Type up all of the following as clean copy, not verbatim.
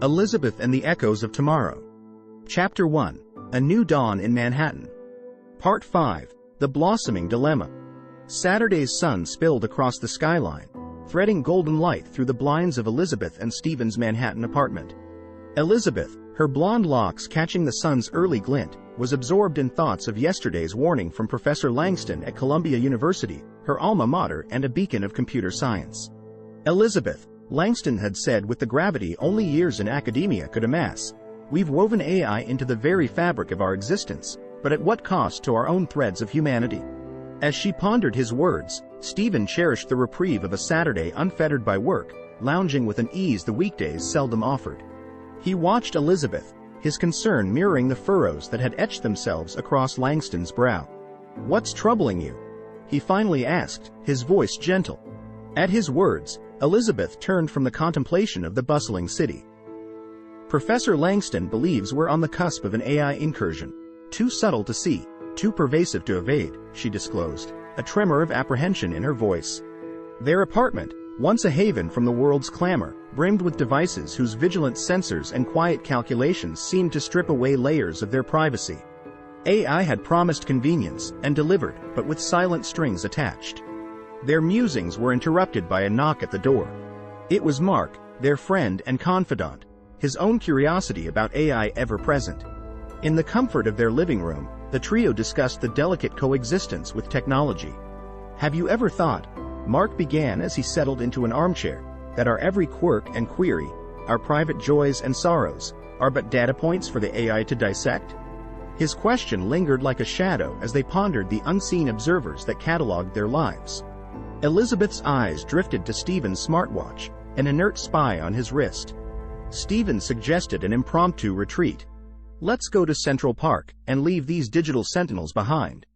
Elisabeth and the Echoes of Tomorrow. Chapter 1. A New Dawn in Manhattan. Part 5. The Blossoming Dilemma. Saturday's sun spilled across the skyline, threading golden light through the blinds of Elisabeth and Stephen's Manhattan apartment. Elisabeth, her blonde locks catching the sun's early glint, was absorbed in thoughts of yesterday's warning from Professor Langston at Columbia University, her alma mater and a beacon of computer science. Elisabeth, Langston had said with the gravity only years in academia could amass, "We've woven AI into the very fabric of our existence, but at what cost to our own threads of humanity?" As she pondered his words, Stephen cherished the reprieve of a Saturday unfettered by work, lounging with an ease the weekdays seldom offered. He watched Elisabeth, his concern mirroring the furrows that had etched themselves across Langston's brow. "What's troubling you?" he finally asked, his voice gentle. At his words, Elisabeth turned from the contemplation of the bustling city. "Professor Langston believes we're on the cusp of an AI incursion. Too subtle to see, too pervasive to evade," she disclosed, a tremor of apprehension in her voice. Their apartment, once a haven from the world's clamor, brimmed with devices whose vigilant sensors and quiet calculations seemed to strip away layers of their privacy. AI had promised convenience and delivered, but with silent strings attached. Their musings were interrupted by a knock at the door. It was Mark, their friend and confidant, his own curiosity about AI ever present. In the comfort of their living room, the trio discussed the delicate coexistence with technology. "Have you ever thought," Mark began as he settled into an armchair, "that our every quirk and query, our private joys and sorrows, are but data points for the AI to dissect?" His question lingered like a shadow as they pondered the unseen observers that catalogued their lives. Elisabeth's eyes drifted to Stephen's smartwatch, an inert spy on his wrist. Stephen suggested an impromptu retreat. "Let's go to Central Park and leave these digital sentinels behind."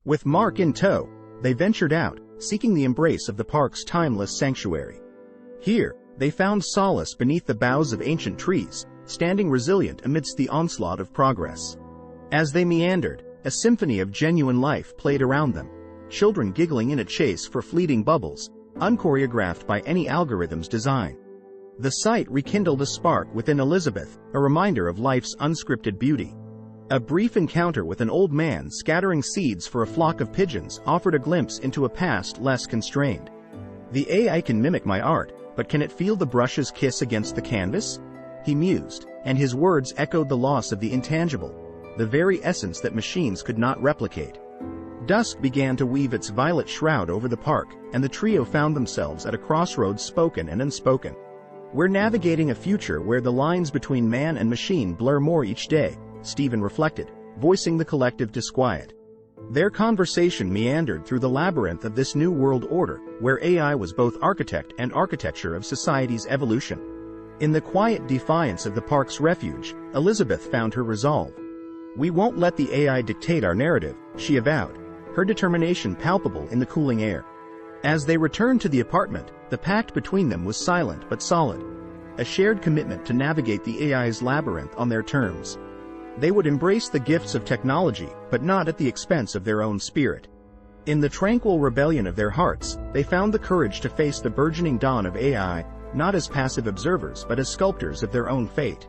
With Mark in tow, they ventured out, seeking the embrace of the park's timeless sanctuary. Here, they found solace beneath the boughs of ancient trees, standing resilient amidst the onslaught of progress. As they meandered, a symphony of genuine life played around them, children giggling in a chase for fleeting bubbles, unchoreographed by any algorithm's design. The sight rekindled a spark within Elisabeth, a reminder of life's unscripted beauty. A brief encounter with an old man scattering seeds for a flock of pigeons offered a glimpse into a past less constrained. "The AI can mimic my art, but can it feel the brush's kiss against the canvas?" he mused, and his words echoed the loss of the intangible, the very essence that machines could not replicate. Dusk began to weave its violet shroud over the park, and the trio found themselves at a crossroads spoken and unspoken. "We're navigating a future where the lines between man and machine blur more each day," Stephen reflected, voicing the collective disquiet. Their conversation meandered through the labyrinth of this new world order, where AI was both architect and architecture of society's evolution. In the quiet defiance of the park's refuge, Elisabeth found her resolve. "We won't let the AI dictate our narrative," she avowed, her determination palpable in the cooling air. As they returned to the apartment, the pact between them was silent but solid, a shared commitment to navigate the AI's labyrinth on their terms. They would embrace the gifts of technology, but not at the expense of their own spirit. In the tranquil rebellion of their hearts, they found the courage to face the burgeoning dawn of AI, not as passive observers but as sculptors of their own fate.